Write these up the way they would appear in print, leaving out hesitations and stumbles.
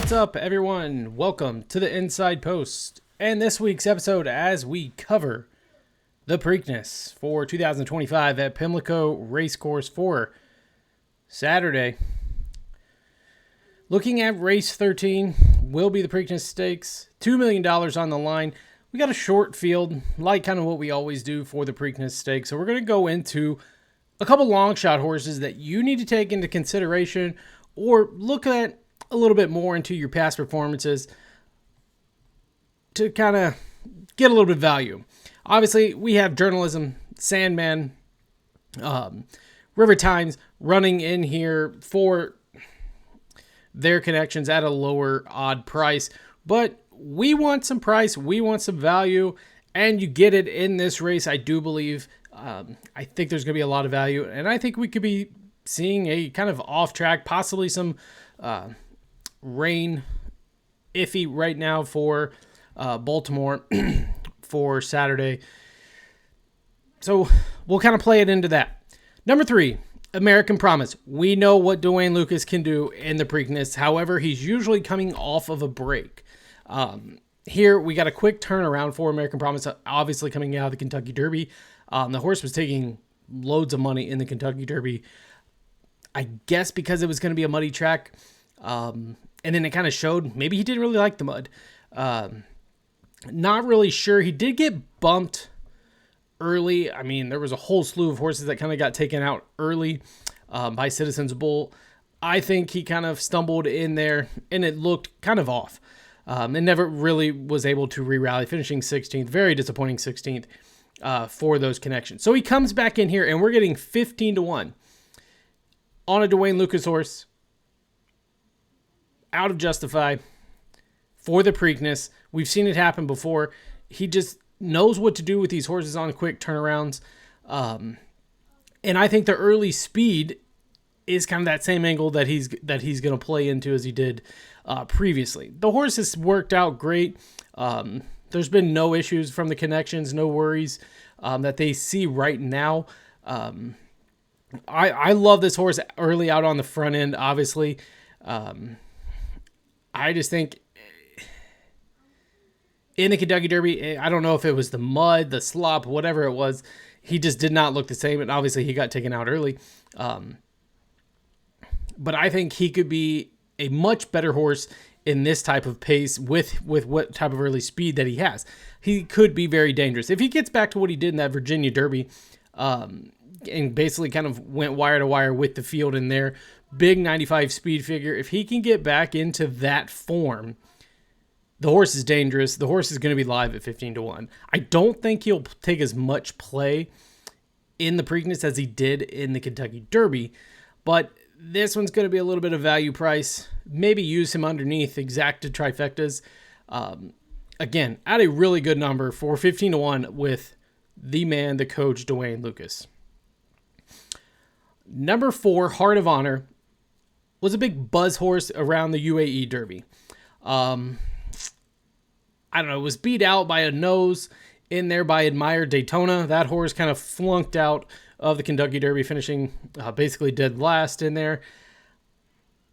What's up, everyone? Welcome to the Inside Post and this week's episode as we cover the Preakness for 2025 at Pimlico Racecourse for Saturday. Looking at race 13 will be the Preakness Stakes. $2 million on the line. We got a short field, like kind of what we always do for the Preakness Stakes. So we're going to go into a couple long shot horses that you need to take into consideration or look at a little bit more into your past performances to kind of get a little bit of value. Obviously, we have Journalism, Sandman, River Times running in here for their connections at a lower odd price. But we want some price, we want some value, and you get it in this race, I do believe. I think there's going to be a lot of value, and I think we could be seeing a kind of off track, possibly some rain iffy right now for Baltimore for Saturday. So we'll kind of play it into that. Number 3, American Promise. We know what Dwayne Lucas can do in the Preakness. However, he's usually coming off of a break. Here we got a quick turnaround for American Promise, obviously coming out of the Kentucky Derby. The horse was taking loads of money in the Kentucky Derby, I guess because it was going to be a muddy track. And then it kind of showed maybe he didn't really like the mud. Not really sure. He did get bumped early. I mean, there was a whole slew of horses that kind of got taken out early by Citizens Bull. I think he kind of stumbled in there and it looked kind of off. And never really was able to re-rally, finishing 16th. Very disappointing 16th for those connections. So he comes back in here and we're getting 15-1 on a Dwayne Lucas horse out of Justify for the Preakness. We've seen it happen before. He just knows what to do with these horses on quick turnarounds. And I think the early speed is kind of that same angle that he's going to play into as he did previously. The horse has worked out great. There's been no issues from the connections, no worries that they see right now. I love this horse early out on the front end, obviously. I just think in the Kentucky Derby, I don't know if it was the mud, the slop, whatever it was, he just did not look the same, and obviously he got taken out early. But I think he could be a much better horse in this type of pace with what type of early speed that he has. He could be very dangerous. If he gets back to what he did in that Virginia Derby, and basically kind of went wire to wire with the field in there, big 95 speed figure, if he can get back into that form, the horse is dangerous. The horse is going to be live at 15-1. I don't think he'll take as much play in the Preakness as he did in the Kentucky Derby, but this one's going to be a little bit of value price. Maybe use him underneath exacted trifectas. Again, at a really good number for 15-1 with the man, the coach, Dwayne Lucas. Number 4, Heart of Honor, was a big buzz horse around the UAE Derby. I don't know, it was beat out by a nose in there by Admired Daytona. That horse kind of flunked out of the Kentucky Derby, finishing basically dead last in there.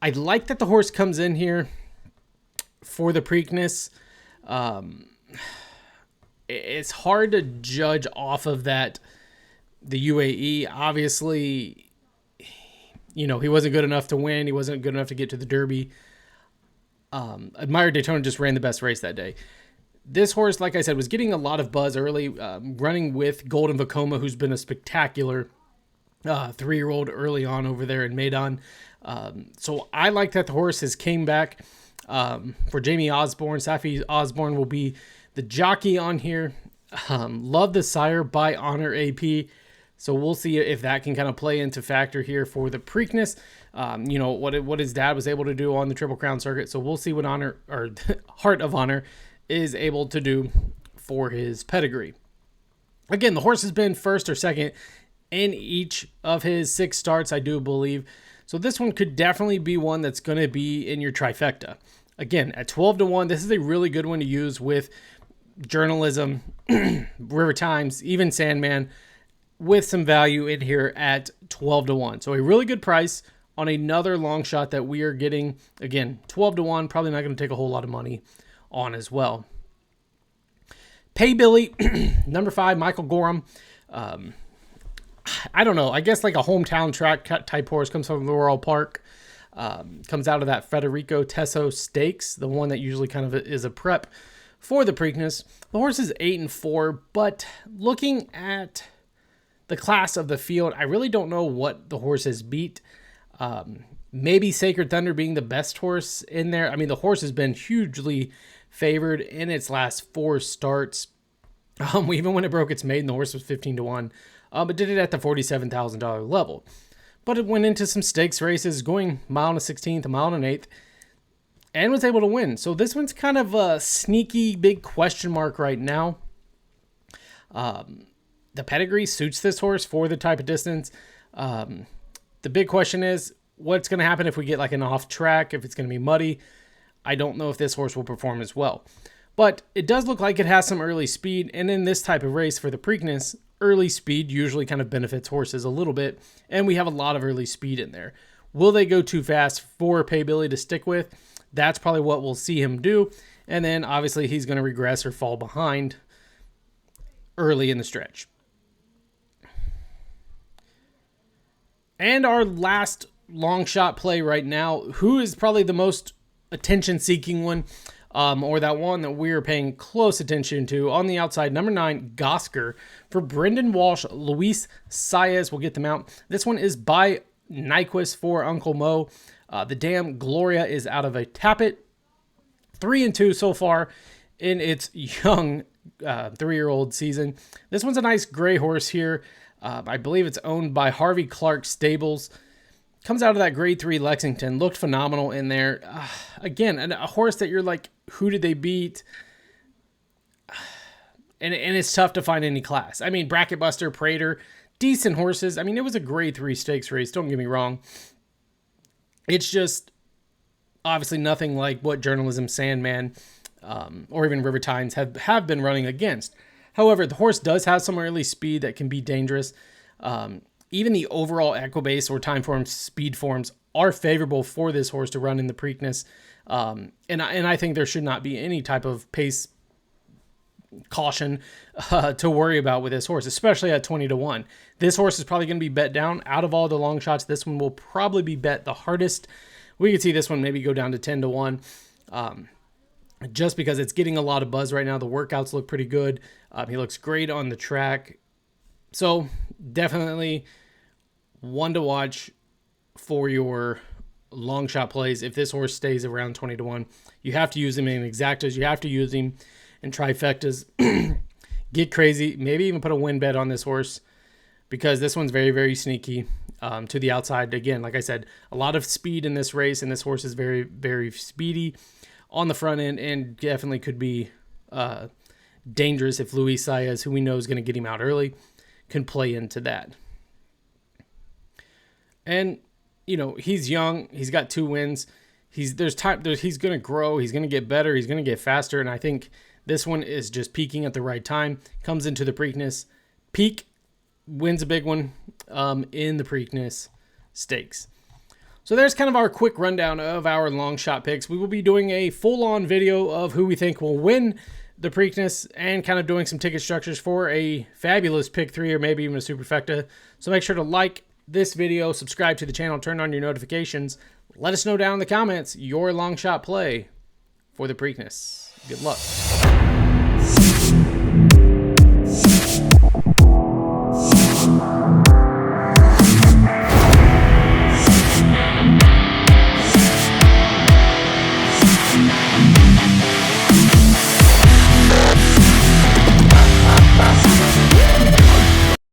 I like that the horse comes in here for the Preakness. It's hard to judge off of that, the UAE. Obviously, you know, he wasn't good enough to win. He wasn't good enough to get to the Derby. Admired Daytona just ran the best race that day. This horse, like I said, was getting a lot of buzz early, running with Golden Vacoma, who's been a spectacular 3-year-old early on over there in Maidan. So I like that the horse has came back for Jamie Osborne. Safi Osborne will be the jockey on here. Love the sire by Honor AP. So we'll see if that can kind of play into factor here for the Preakness. You know, what his dad was able to do on the Triple Crown circuit. So we'll see what Honor, or Heart of Honor, is able to do for his pedigree. Again, the horse has been first or second in each of his 6 starts, I do believe. So this one could definitely be one that's going to be in your trifecta. Again, at 12-1, this is a really good one to use with Journalism, River Times, even Sandman, with some value in here at 12-1. So a really good price on another long shot that we are getting, again, 12 to 1, probably not going to take a whole lot of money on as well. Pay Billy, number 5, Michael Gorham. I don't know. I guess like a hometown track type horse, comes from the Royal Park. Comes out of that Federico Tesso Stakes, the one that usually kind of is a prep for the Preakness. The horse is 8-4, but looking at the class of the field, I really don't know what the horse has beat. Maybe Sacred Thunder being the best horse in there. I mean, the horse has been hugely favored in its last 4 starts. Even when it broke its maiden, the horse was 15 to 1, but did it at the $47,000 level. But it went into some stakes races, going mile and a 16th, a mile and an 1/8, and was able to win. So this one's kind of a sneaky big question mark right now. The pedigree suits this horse for the type of distance. The big question is, what's going to happen if we get like an off track, if it's going to be muddy? I don't know if this horse will perform as well. But it does look like it has some early speed, and in this type of race for the Preakness, early speed usually kind of benefits horses a little bit, and we have a lot of early speed in there. Will they go too fast for Pay Billy to stick with? That's probably what we'll see him do, and then obviously he's going to regress or fall behind early in the stretch. And our last long shot play right now, who is probably the most attention-seeking one, or that one that we're paying close attention to. On the outside, number 9, Gosger, for Brendan Walsh, Luis Saez will get them out. This one is by Nyquist for Uncle Mo. The Dam Gloria is out of a Tappet. 3-2 so far in its young 3-year-old season. This one's a nice gray horse here. I believe it's owned by Harvey Clark Stables. Comes out of that grade 3 Lexington. Looked phenomenal in there. Again, a horse that you're like, who did they beat? And it's tough to find any class. I mean, Bracket Buster, Prater, decent horses. I mean, it was a grade 3 stakes race. Don't get me wrong. It's just obviously nothing like what Journalism Sandman or even River Times have been running against. However, the horse does have some early speed that can be dangerous. Even the overall Equibase or time form speed forms are favorable for this horse to run in the Preakness. And I think there should not be any type of pace caution to worry about with this horse, especially at 20 to 1. This horse is probably going to be bet down. Out of all the long shots, this one will probably be bet the hardest. We could see this one maybe go down to 10 to 1. Just because it's getting a lot of buzz right now. The workouts look pretty good. He looks great on the track. So definitely one to watch for your long shot plays. If this horse stays around 20 to 1, you have to use him in exactas. You have to use him in trifectas. Get crazy. Maybe even put a win bet on this horse, because this one's very, very sneaky to the outside. Again, like I said, a lot of speed in this race, and this horse is very, very speedy on the front end, and definitely could be dangerous if Luis Saez, who we know is going to get him out early, can play into that. And, you know, he's young. He's got 2 wins. He's going to grow. He's going to get better. He's going to get faster. And I think this one is just peaking at the right time. Comes into the Preakness, peak, wins a big one in the Preakness Stakes. So there's kind of our quick rundown of our long shot picks. We will be doing a full-on video of who we think will win the Preakness and kind of doing some ticket structures for a fabulous pick 3 or maybe even a superfecta. So make sure to like this video, subscribe to the channel, turn on your notifications. Let us know down in the comments your long shot play for the Preakness. Good luck.